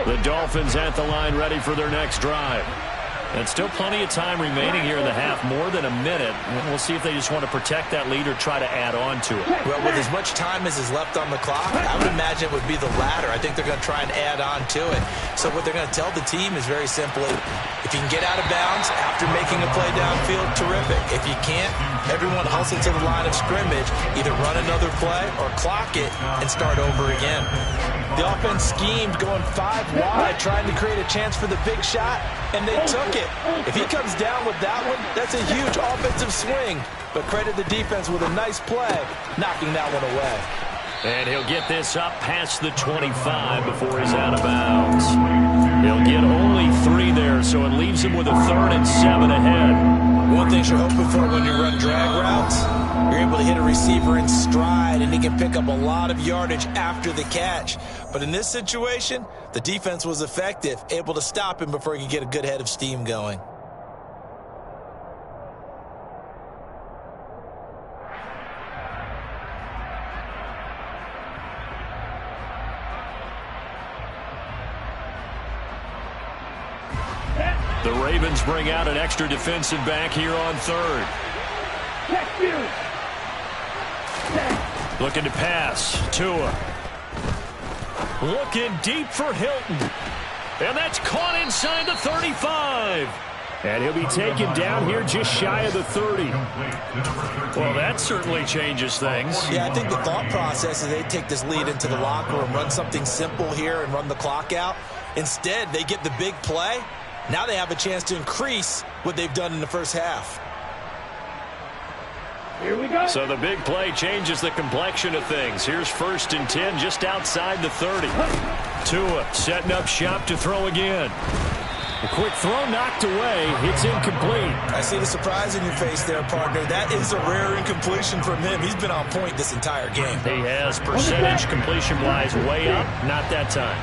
The Dolphins at the line ready for their next drive. And still plenty of time remaining here in the half, more than a minute. We'll see if they just want to protect that lead or try to add on to it. Well, with as much time as is left on the clock, I would imagine it would be the latter. I think they're going to try and add on to it. So what they're going to tell the team is very simply, if you can get out of bounds after making a play downfield, terrific. If you can't, everyone hustle to the line of scrimmage, either run another play or clock it and start over again. The offense schemed going 5 wide, trying to create a chance for the big shot, and they took it. If he comes down with that one, that's a huge offensive swing. But credit the defense with a nice play, knocking that one away. And he'll get this up past the 25 before he's out of bounds. He'll get only 3 there, so it leaves him with a 3rd and 7 ahead. One thing you're hoping for when you run drag routes, you're able to hit a receiver in stride, and he can pick up a lot of yardage after the catch. But in this situation, the defense was effective, able to stop him before he could get a good head of steam going. The Ravens bring out an extra defensive back here on 3rd. Looking to pass. Tua. Looking deep for Hilton. And that's caught inside the 35. And he'll be taken down here just shy of the 30. Well, that certainly changes things. Yeah, I think the thought process is they take this lead into the locker room, run something simple here and run the clock out. Instead, they get the big play. Now they have a chance to increase what they've done in the first half. Here we go. So the big play changes the complexion of things. Here's 1st and 10 just outside the 30. Tua setting up shop to throw again. A quick throw knocked away. It's incomplete. I see the surprise in your face there, partner. That is a rare incompletion from him. He's been on point this entire game. He has, percentage completion-wise way up. Not that time.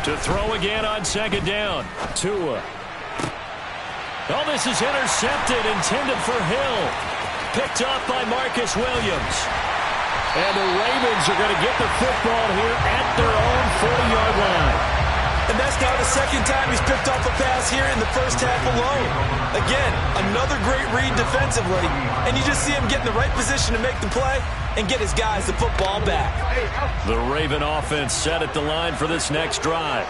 To throw again on 2nd down. Tua. Oh, this is intercepted, intended for Hill. Picked up by Marcus Williams. And the Ravens are going to get the football here at their own 40-yard line. And that's now the 2nd time he's picked off a pass here in the first half alone. Again, another great read defensively. And you just see him get in the right position to make the play and get his guys the football back. The Raven offense set at the line for this next drive.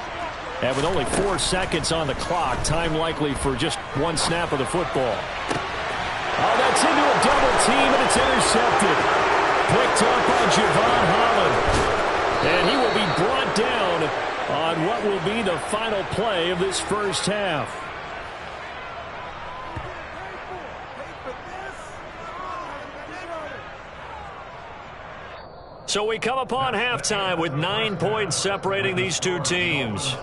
And with only 4 seconds on the clock, time likely for just 1 snap of the football. Oh, that's into a double team, and it's intercepted. Picked up by Javon Holland. And he will be brought down on what will be the final play of this first half. So we come upon halftime with 9 points separating these two teams.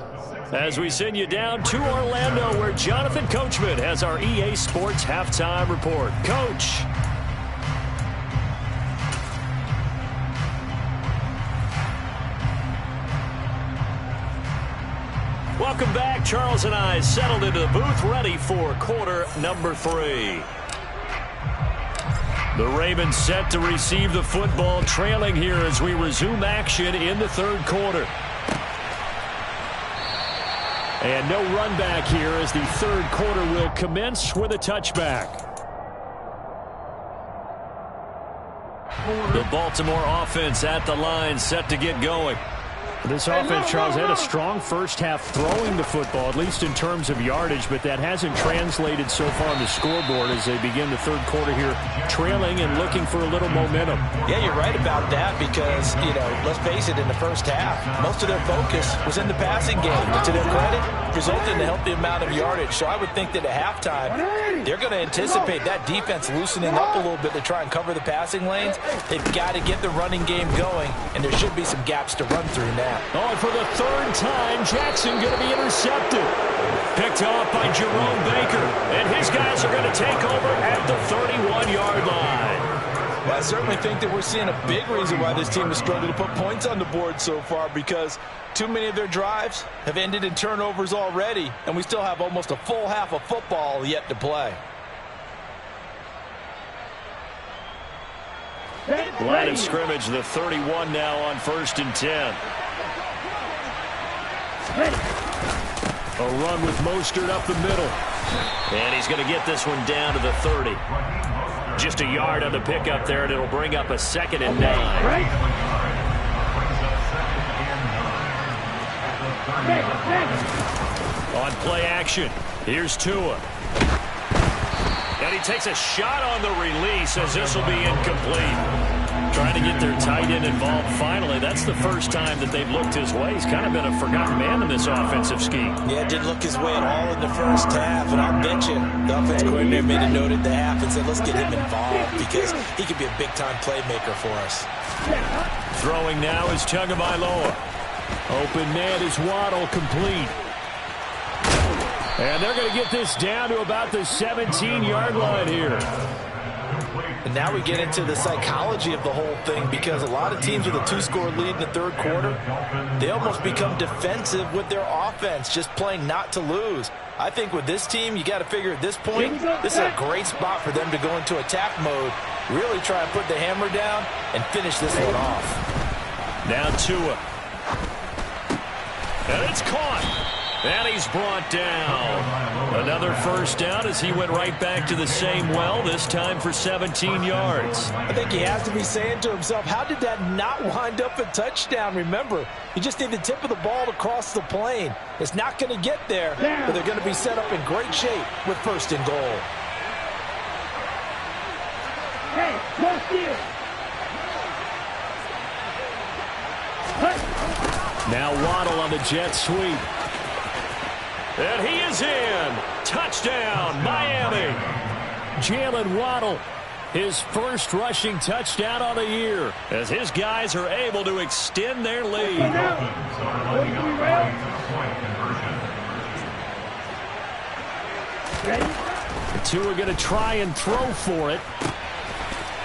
As we send you down to Orlando, where Jonathan Coachman has our EA Sports halftime report. Coach. Welcome back. Charles and I settled into the booth, ready for quarter number 3. The Ravens set to receive the football, trailing here as we resume action in the 3rd quarter. And no run back here as the 3rd quarter will commence with a touchback. The Baltimore offense at the line, set to get going. This offense, Charles, had a strong first half throwing the football, at least in terms of yardage, but that hasn't translated so far on the scoreboard as they begin the 3rd quarter here, trailing and looking for a little momentum. Yeah, you're right about that because, let's face it, in the first half, most of their focus was in the passing game. But to their credit, resulted in a healthy amount of yardage. So I would think that at halftime, they're going to anticipate that defense loosening up a little bit to try and cover the passing lanes. They've got to get the running game going, and there should be some gaps to run through now. Oh, and for the 3rd time, Jackson going to be intercepted. Picked off by Jerome Baker. And his guys are going to take over at the 31-yard line. Well, I certainly think that we're seeing a big reason why this team has struggled to put points on the board so far, because too many of their drives have ended in turnovers already, and we still have almost a full half of football yet to play. Line of scrimmage, the 31 now on 1st and 10. A run with Mostert up the middle. And he's going to get this one down to the 30. Just a yard on the pickup there, and it'll bring up a 2nd and 9. On play action, here's Tua. And he takes a shot on the release as this will be incomplete. Trying to get their tight end involved finally. That's the first time that they've looked his way. He's kind of been a forgotten man in this offensive scheme. Yeah, didn't look his way at all in the first half. And I'll bet you the offense coordinator made a note at the half and said, let's get him involved because he could be a big-time playmaker for us. Throwing now is Tagovailoa. Open man is Waddle, complete. And they're going to get this down to about the 17-yard line here. And now we get into the psychology of the whole thing, because a lot of teams with a 2-score lead in the third quarter, they almost become defensive with their offense, just playing not to lose. I think with this team, you got to figure at this point, this is a great spot for them to go into attack mode, really try and put the hammer down and finish this one off. Now Tua. And it's caught. And he's brought down. Another first down as he went right back to the same well, this time for 17 yards. I think he has to be saying to himself, how did that not wind up a touchdown? Remember, you just need the tip of the ball to cross the plane. It's not going to get there, but they're going to be set up in great shape with 1st and goal. Hey, no steal. Now Waddle on the jet sweep. And he is in. Touchdown, Miami. Jalen Waddle, his first rushing touchdown on the year, as his guys are able to extend their lead. The two are going to try and throw for it.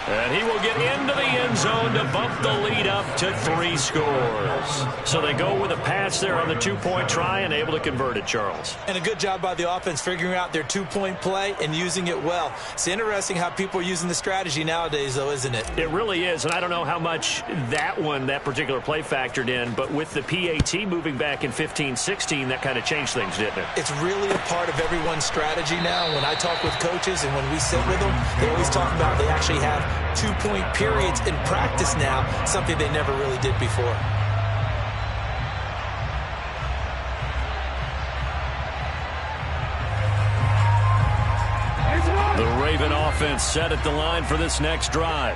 And he will get into the end zone to bump the lead up to 3 scores. So they go with a pass there on the 2-point try and able to convert it, Charles. And a good job by the offense figuring out their 2-point play and using it well. It's interesting how people are using the strategy nowadays, though, isn't it? It really is, and I don't know how much that particular play factored in, but with the PAT moving back in 15-16, that kind of changed things, didn't it? It's really a part of everyone's strategy now. When I talk with coaches and when we sit with them, they always talk about they actually have 2-point periods in practice now, something they never really did before. The Raven offense set at the line for this next drive.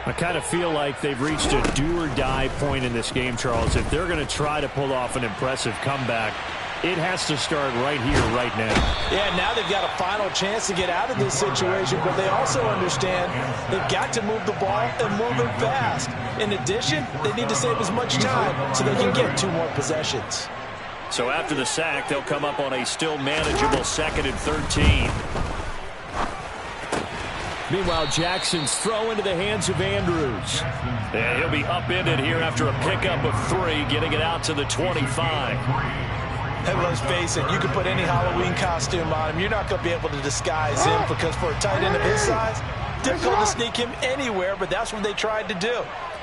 I kind of feel like they've reached a do-or-die point in this game, Charles. If they're going to try to pull off an impressive comeback, it has to start right here, right now. Yeah, now they've got a final chance to get out of this situation, but they also understand they've got to move the ball and move it fast. In addition, they need to save as much time so they can get 2 more possessions. So after the sack, they'll come up on a still manageable 2nd and 13. Meanwhile, Jackson's throw into the hands of Andrews. And he'll be upended here after a pickup of 3, getting it out to the 25. And let's face it, you can put any Halloween costume on him. You're not going to be able to disguise him, because for a tight end of his size, difficult to sneak him anywhere, but that's what they tried to do.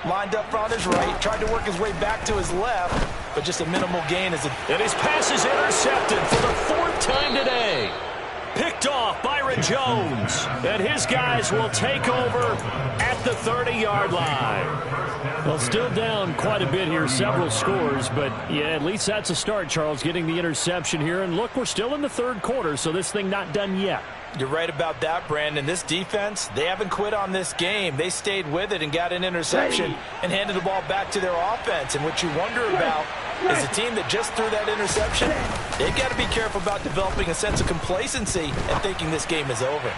Lined up on his right, tried to work his way back to his left, but just a minimal gain. And his pass is intercepted for the 4th time today. Picked off Byron Jones. And his guys will take over at the 30-yard line. Well, still down quite a bit here, several scores, but yeah, at least that's a start, Charles, getting the interception here. And look, we're still in the 3rd quarter, so this thing not done yet. You're right about that, Brandon. This defense, they haven't quit on this game. They stayed with it and got an interception and handed the ball back to their offense. And what you wonder about is a team that just threw that interception, they've got to be careful about developing a sense of complacency and thinking this game is over.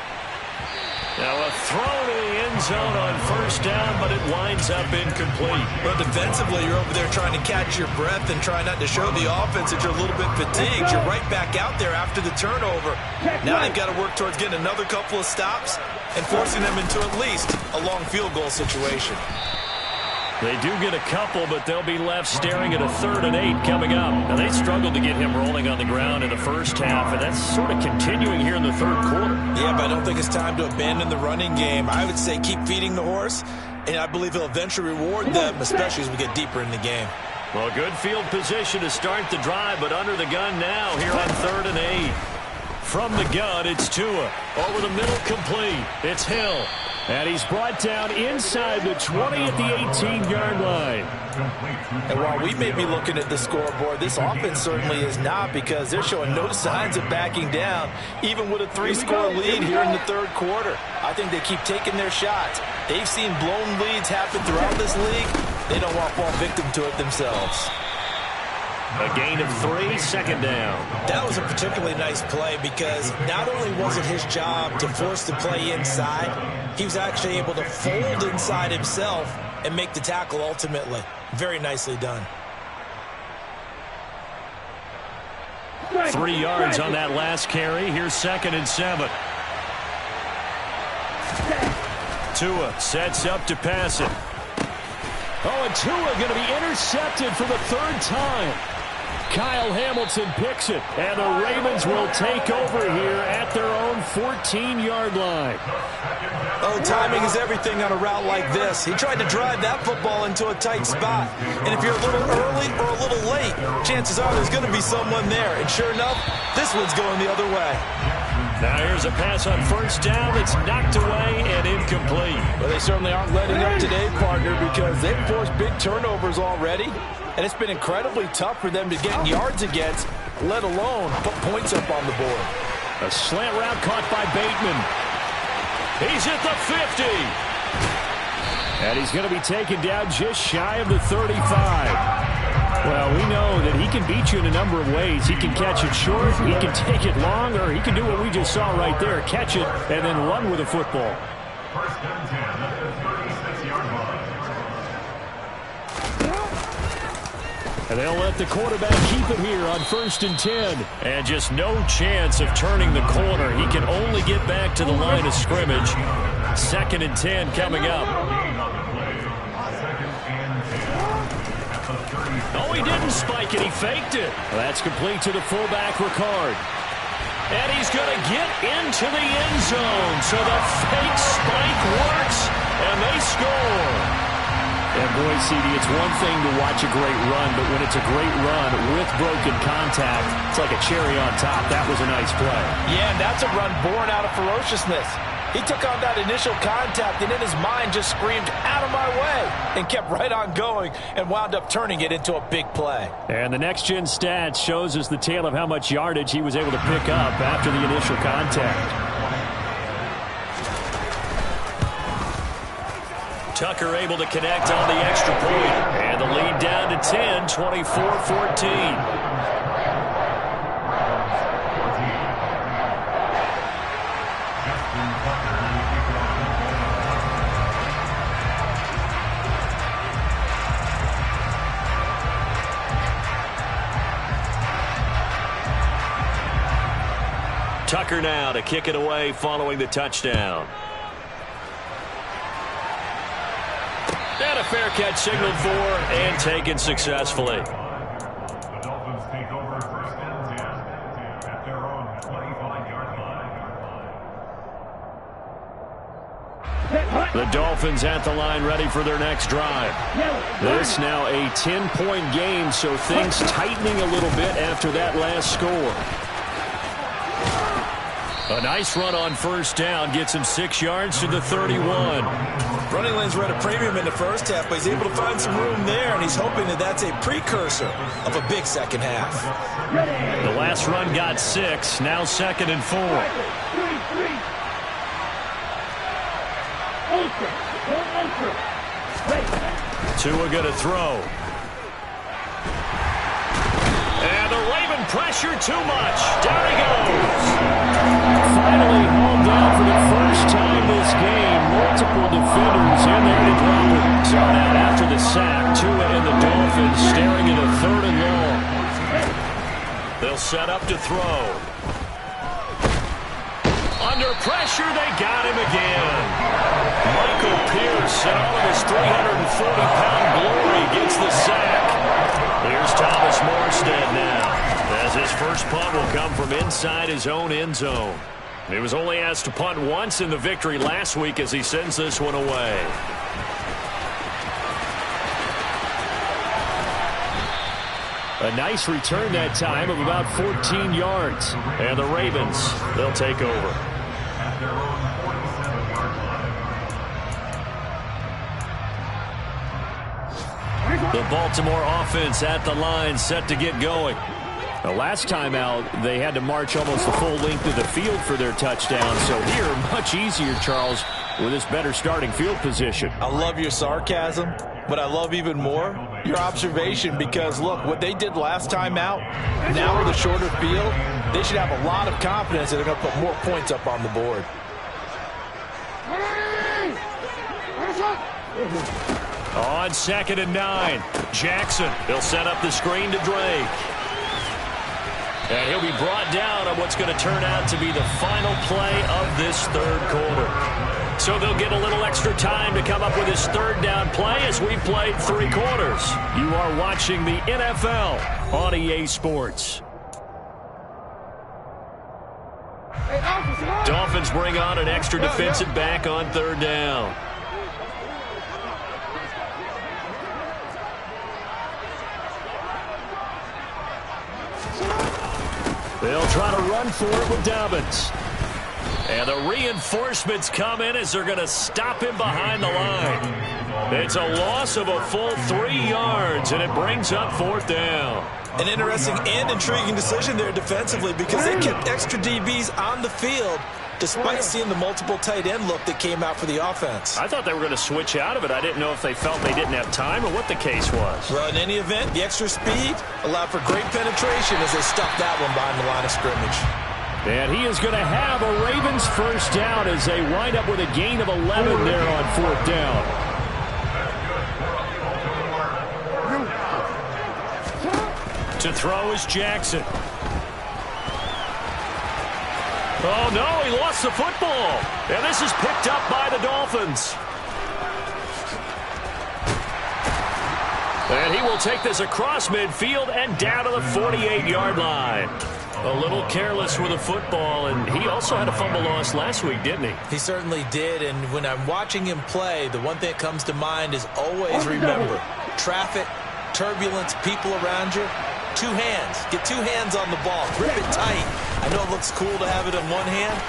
Now a throw to the end zone on 1st down, but it winds up incomplete. But defensively, you're over there trying to catch your breath and try not to show the offense that you're a little bit fatigued. You're right back out there after the turnover. Now they've got to work towards getting another couple of stops and forcing them into at least a long field goal situation. They do get a couple, but they'll be left staring at a 3rd and 8 coming up. Now, they struggled to get him rolling on the ground in the first half, and that's sort of continuing here in the 3rd quarter. Yeah, but I don't think it's time to abandon the running game. I would say keep feeding the horse, and I believe he'll eventually reward them, especially as we get deeper in the game. Well, good field position to start the drive, but under the gun now here on 3rd and 8. From the gun, it's Tua. Over the middle, complete. It's Hill. And he's brought down inside the 20 at the 18-yard line. And while we may be looking at the scoreboard, this offense certainly is not, because they're showing no signs of backing down, even with a 3-score lead here in the 3rd quarter. I think they keep taking their shots. They've seen blown leads happen throughout this league. They don't want to fall victim to it themselves. A gain of 3, 2nd down. That was a particularly nice play, because not only was it his job to force the play inside, he was actually able to fold inside himself and make the tackle ultimately. Very nicely done. 3 yards on that last carry. Here's 2nd and 7. Tua sets up to pass it. Oh, and Tua going to be intercepted for the 3rd time. Kyle Hamilton picks it, and the Ravens will take over here at their own 14-yard line. Oh, timing is everything on a route like this. He tried to drive that football into a tight spot. And if you're a little early or a little late, chances are there's going to be someone there. And sure enough, this one's going the other way. Now here's a pass on 1st down. It's knocked away and incomplete. Well, they certainly aren't letting up today, partner, because they've forced big turnovers already. And it's been incredibly tough for them to get yards against, let alone put points up on the board. A slant route caught by Bateman. He's at the 50. And he's going to be taken down just shy of the 35. Well, we know that he can beat you in a number of ways. He can catch it short, he can take it long, or he can do what we just saw right there, catch it and then run with the football. 1st and 10 at the 36-yard line. And they'll let the quarterback keep it here on 1st and 10. And just no chance of turning the corner. He can only get back to the line of scrimmage. 2nd and 10 coming up. Oh, he didn't spike it. He faked it. Well, that's complete to the fullback, Ricard. And he's going to get into the end zone. So the fake spike works, and they score. And boy, CD, it's one thing to watch a great run, but when it's a great run with broken contact, it's like a cherry on top. That was a nice play. Yeah, and that's a run born out of ferociousness. He took on that initial contact, and in his mind just screamed, "Out of my way," and kept right on going and wound up turning it into a big play. And the next-gen stats shows us the tale of how much yardage he was able to pick up after the initial contact. Tucker able to connect on the extra point. And the lead down to 10, 24-14. Tucker now to kick it away following the touchdown. And a fair catch signaled for and taken successfully. The Dolphins take over 1st and 10 at their own 25-yard line. The Dolphins at the line ready for their next drive. This now a 10-point game, so things tightening a little bit after that last score. A nice run on 1st down gets him 6 yards to the 31. Running lanes were at a premium in the first half, but he's able to find some room there, and he's hoping that that's a precursor of a big second half. The last run got 6, now 2nd and 4. Tua going to throw. And the Raven pressure too much. Down he goes. Finally hauled down for the first time this game. Multiple defenders in there to drop it. So now after the sack, Tua and the Dolphins staring at a 3rd and long. They'll set up to throw. On Under pressure, they got him again. Michael Pierce, in all of his 340-pound glory, gets the sack. Here's Thomas Morstead now, as his first punt will come from inside his own end zone. He was only asked to punt once in the victory last week as he sends this one away. A nice return that time of about 14 yards. And the Ravens, they'll take over. At their own 47-yard line. The Baltimore offense at the line, set to get going. The last time out, they had to march almost the full length of the field for their touchdown. So here, much easier, Charles, with this better starting field position. I love your sarcasm, but I love even more your observation because, look, what they did last time out, now with a shorter field, they should have a lot of confidence that they're going to put more points up on the board. On 2nd and 9, Jackson. He'll set up the screen to Drake. And he'll be brought down on what's going to turn out to be the final play of this third quarter. So they'll get a little extra time to come up with his third down play as we played 3 quarters. You are watching the NFL on EA Sports. Dolphins bring on an extra defensive back on 3rd down. They'll try to run for it with Dobbins. And the reinforcements come in as they're going to stop him behind the line. It's a loss of a full 3 yards, and it brings up 4th down. An interesting and intriguing decision there defensively because they kept extra DBs on the field despite seeing the multiple tight end look that came out for the offense. I thought they were going to switch out of it. I didn't know if they felt they didn't have time or what the case was. Well, in any event, the extra speed allowed for great penetration as they stuffed that one behind the line of scrimmage. And he is going to have a Ravens first down as they wind up with a gain of 11 there on 4th down. To throw is Jackson. Oh, no, he lost the football. And this is picked up by the Dolphins. And he will take this across midfield and down to the 48-yard line. A little careless with the football, and he also had a fumble loss last week, didn't he? He certainly did, and when I'm watching him play, the one thing that comes to mind is always remember, traffic, turbulence, people around you, 2 hands. Get 2 hands on the ball. Grip it tight. I know it looks cool to have it in one hand.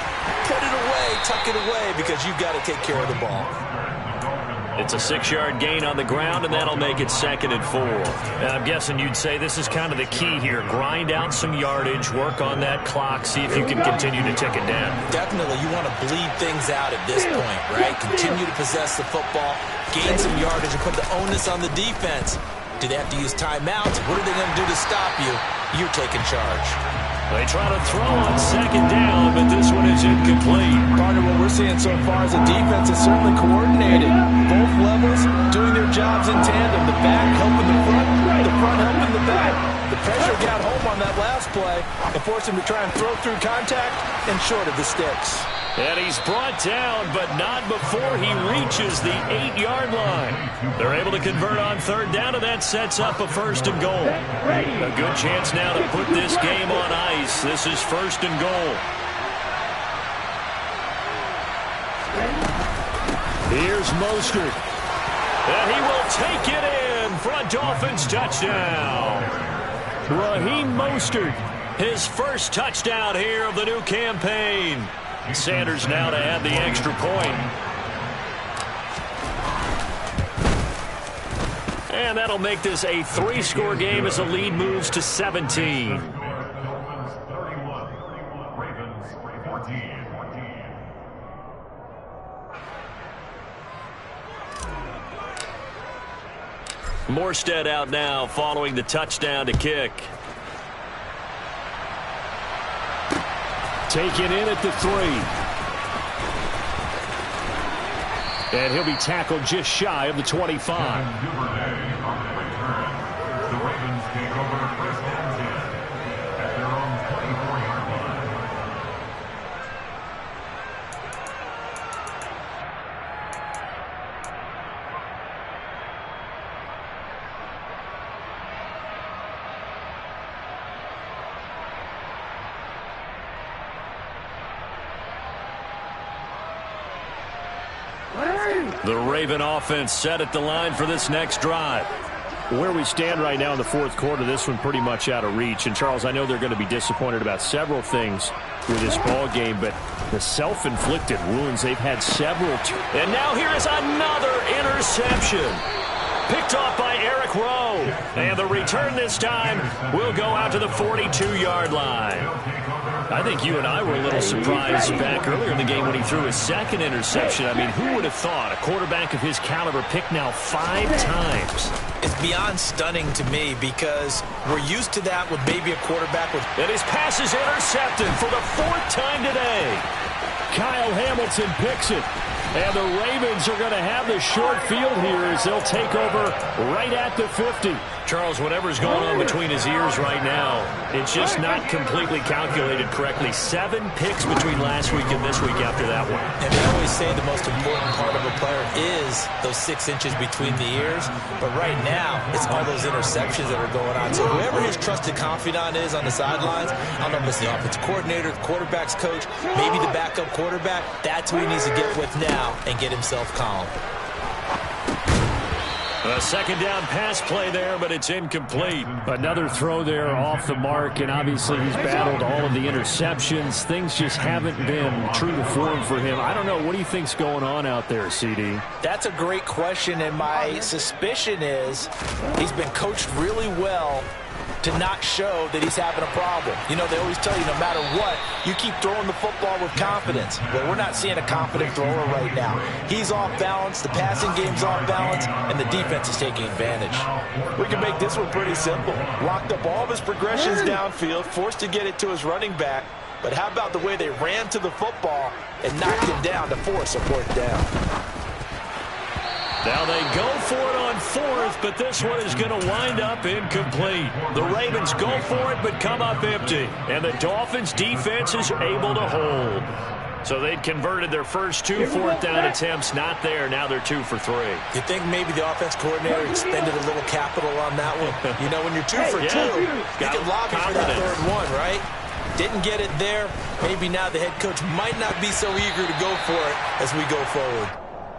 Put it away, tuck it away, because you've got to take care of the ball. It's a 6-yard gain on the ground, and that'll make it 2nd and 4. And I'm guessing you'd say this is kind of the key here. Grind out some yardage, work on that clock, see if you can continue to tick it down. Definitely, you want to bleed things out at this point, right? Continue to possess the football, gain some yardage, and put the onus on the defense. Do they have to use timeouts? What are they going to do to stop you? You're taking charge. They try to throw on 2nd down, but this one is incomplete. Partner, what we're seeing so far is the defense is certainly coordinated. Both levels doing their jobs in tandem. The back helping the front helping the back. The pressure got home on that last play and forced him to try and throw through contact and short of the sticks. And he's brought down, but not before he reaches the 8-yard line. They're able to convert on 3rd down, and that sets up a 1st and goal. A good chance now to put this game on ice. This is 1st and goal. Here's Mostert. And he will take it in for a Dolphins touchdown. Raheem Mostert, his first touchdown here of the new campaign. Sanders now to add the extra point. And that'll make this a 3-score game as the lead moves to 17. Dolphins 31, Ravens 14. Morstead out now following the touchdown to kick. Taken in at the 3. And he'll be tackled just shy of the 25. The Ravens take over 1st and 10 at their own 24-yard The Raven offense set at the line for this next drive. Where we stand right now in the fourth quarter, this one pretty much out of reach. And, Charles, I know they're going to be disappointed about several things with this ball game, but the self-inflicted wounds, they've had several. And now here is another interception. Picked off by Eric Rowe. And the return this time will go out to the 42-yard line. I think you and I were a little surprised back earlier in the game when he threw his second interception. I mean, who would have thought a quarterback of his caliber picked now 5 times? It's beyond stunning to me because we're used to that with maybe a quarterback with... And his pass is intercepted for the 4th time today. Kyle Hamilton picks it. And the Ravens are going to have the short field here as they'll take over right at the 50. Charles, whatever's going on between his ears right now, it's just not completely calculated correctly. 7 picks between last week and this week after that one. And they always say the most important part of a player is those 6 inches between the ears. But right now, it's all those interceptions that are going on. So whoever his trusted confidant is on the sidelines, I don't know if it's the offensive coordinator, the quarterback's coach, maybe the backup quarterback, that's who he needs to get with now and get himself calm. A second down pass play there, but it's incomplete. Another throw there off the mark, and obviously he's battled all of the interceptions. Things just haven't been true to form for him. I don't know. What do you think's going on out there, CD? That's a great question, and my suspicion is he's been coached really well to not show that he's having a problem. You know, they always tell you no matter what, you keep throwing the football with confidence. Well, we're not seeing a confident thrower right now. He's off balance, the passing game's off balance, and the defense is taking advantage. We can make this one pretty simple. Locked up all of his progressions downfield, forced to get it to his running back, but how about the way they ran to the football and knocked him down to force a 4th down? Now they go for it on 4th, but this one is going to wind up incomplete. The Ravens go for it, but come up empty. And the Dolphins' defense is able to hold. So they'd converted their first 2 4th down attempts. Not there. Now they're 2 for 3. You think maybe the offense coordinator expended a little capital on that one? You know, when you're 2 for 2, you can lobby for that 3rd one, right? Didn't get it there. Maybe now the head coach might not be so eager to go for it as we go forward.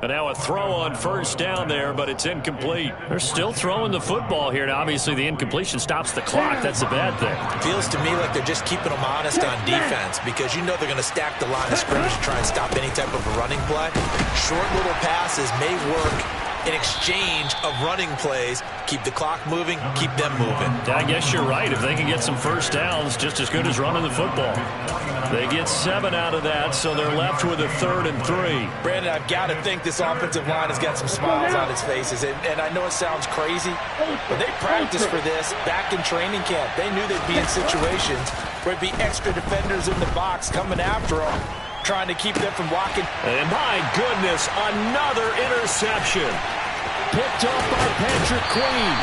And now a throw on 1st down there, but it's incomplete. They're still throwing the football here. Now, obviously, the incompletion stops the clock. That's a bad thing. It feels to me like they're just keeping them honest on defense because you know they're going to stack the line of scrimmage to try and stop any type of a running play. Short little passes may work in exchange of running plays. Keep the clock moving, keep them moving. I guess you're right. If they can get some 1st downs, just as good as running the football. They get 7 out of that, so they're left with a 3rd and 3. Brandon, I've got to think this offensive line has got some smiles on its faces. And I know it sounds crazy, but they practiced for this back in training camp. They knew they'd be in situations where it'd be extra defenders in the box coming after them, trying to keep them from blocking. And my goodness, another interception. Picked up by Patrick Queen.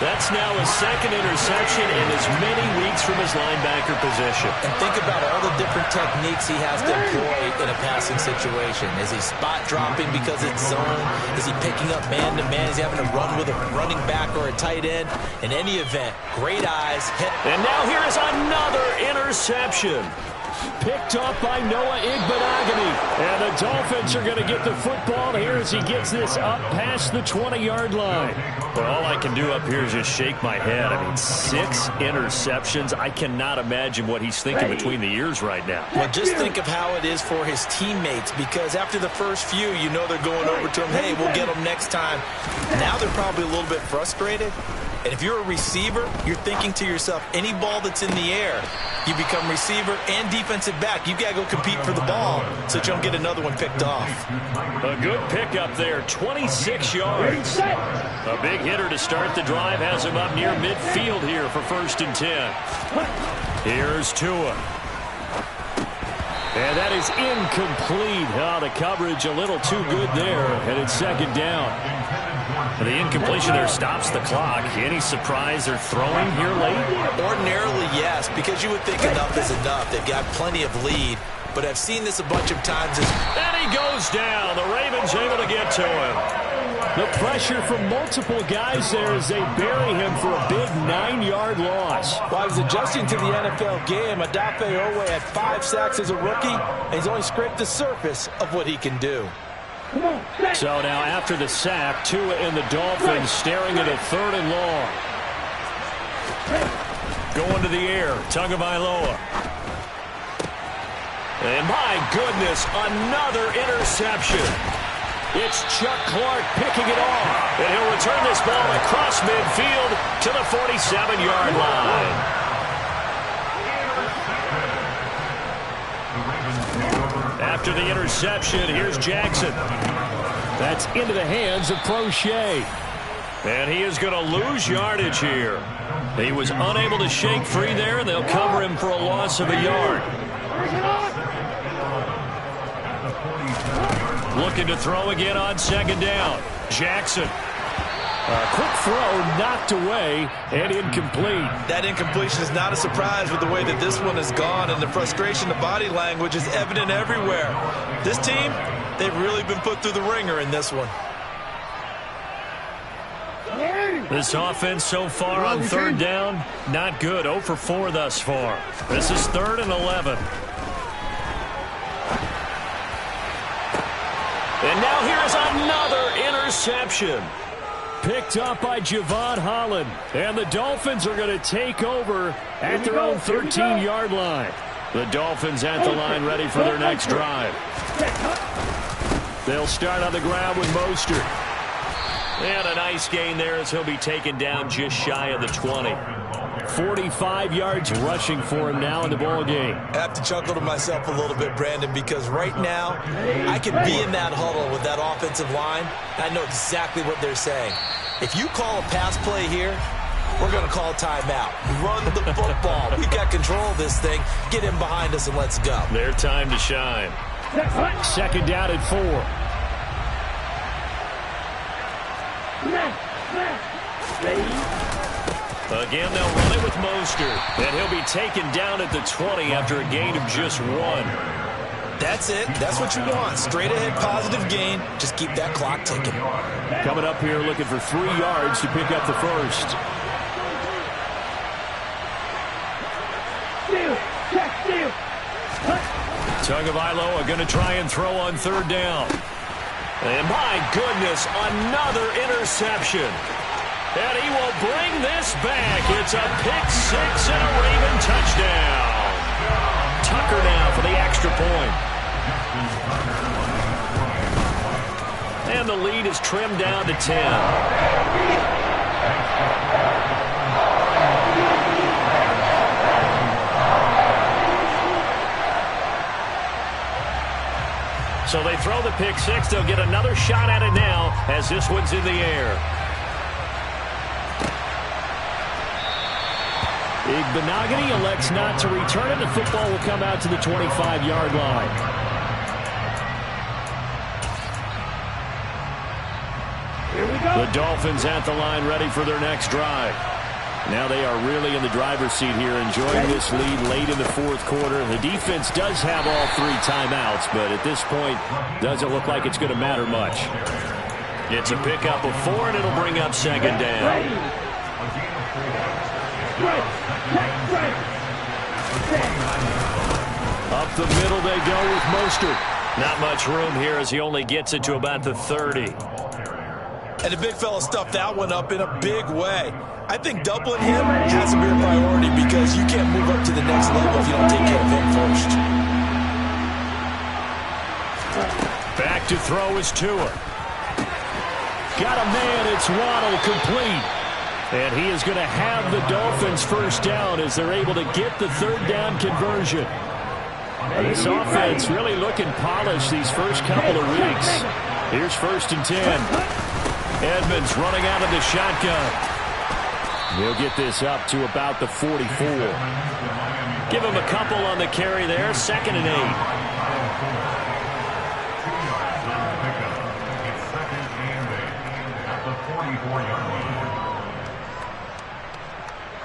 That's now his 2nd interception in as many weeks from his linebacker position. And think about all the different techniques he has to employ in a passing situation. Is he spot dropping because it's zone? Is he picking up man-to-man? Is he having to run with a running back or a tight end? In any event, great eyes. And now here is another interception. Picked up by Noah Igbenogany. And the Dolphins are going to get the football here as he gets this up past the 20-yard line. But all I can do up here is just shake my head. I mean, 6 interceptions. I cannot imagine what he's thinking between the ears right now. Well, just think of how it is for his teammates, because after the first few, you know they're going over to him, hey, we'll get them next time. Now they're probably a little bit frustrated. And if you're a receiver, you're thinking to yourself, any ball that's in the air, you become receiver and defensive back. You got to go compete for the ball so that you don't get another one picked off. A good pickup there, 26 yards. A big hitter to start the drive has him up near midfield here for 1st and 10. Here's Tua. And that is incomplete. Oh, the coverage a little too good there, and it's 2nd down. The incompletion there stops the clock. Any surprise they're throwing here late? Ordinarily, yes, because you would think enough is enough. They've got plenty of lead, but I've seen this a bunch of times. And he goes down. The Ravens able to get to him. The pressure from multiple guys there as they bury him for a big 9-yard loss. While he's adjusting to the NFL game, Odafe Oweh had 5 sacks as a rookie, and he's only scraped the surface of what he can do. So now after the sack, Tua and the Dolphins staring at a 3rd and long. Going to the air, Tagovailoa. And my goodness, another interception. It's Chuck Clark picking it off. And he'll return this ball across midfield to the 47-yard line. After the interception, here's Jackson. That's into the hands of Prochet. And he is going to lose yardage here. He was unable to shake free there, and they'll cover him for a loss of a yard. Looking to throw again on 2nd down. Jackson. A quick throw knocked away and incomplete. That incompletion is not a surprise with the way that this one has gone, and the frustration, the body language is evident everywhere. This team, they've really been put through the ringer in this one. This offense so far on 3rd down, not good. 0 for 4 thus far. This is 3rd and 11. And now here's another interception. Picked up by Javon Holland. And the Dolphins are going to take over at their own 13-yard line. The Dolphins at the line ready for their next drive. They'll start on the ground with Mostert. And a nice gain there as he'll be taken down just shy of the 20. 45 yards rushing for him now in the ball game. I have to chuckle to myself a little bit, Brandon, because right now I could be in that huddle with that offensive line. I know exactly what they're saying. If you call a pass play here, we're going to call timeout. Run the football. We've got control of this thing. Get him behind us and let's go. Their time to shine. 2nd down and 4. Again, they'll run it with Mostert. And he'll be taken down at the 20 after a gain of just 1. That's it. That's what you want. Straight ahead positive gain. Just keep that clock ticking. Coming up here looking for 3 yards to pick up the first. Tagovailoa going to try and throw on 3rd down. And my goodness, another interception. And he will bring this back. It's a pick-6 and a Raven touchdown. Tucker now for the extra point. And the lead is trimmed down to 10. So they throw the pick-6. They'll get another shot at it now as this one's in the air. Igbenogany elects not to return it. The football will come out to the 25-yard line. Here we go. The Dolphins at the line ready for their next drive. Now they are really in the driver's seat here, enjoying this lead late in the 4th quarter. The defense does have all 3 timeouts, but at this point, doesn't look like it's going to matter much. It's a pickup of 4, and it'll bring up 2nd down. Up the middle they go with Mostert. Not much room here as he only gets it to about the 30. And the big fella stuffed that one up in a big way. I think doubling him has to be a priority because you can't move up to the next level if you don't take care of him first. Back to throw is Tua. Got a man, it's Waddle, complete. And he is going to have the Dolphins first down as they're able to get the 3rd down conversion. This offense really looking polished these first couple of weeks. Here's 1st and 10. Edmonds running out of the shotgun. He'll get this up to about the 44. Give him a couple on the carry there. 2nd and 8. It's 2nd and 8 at the 44-yard line.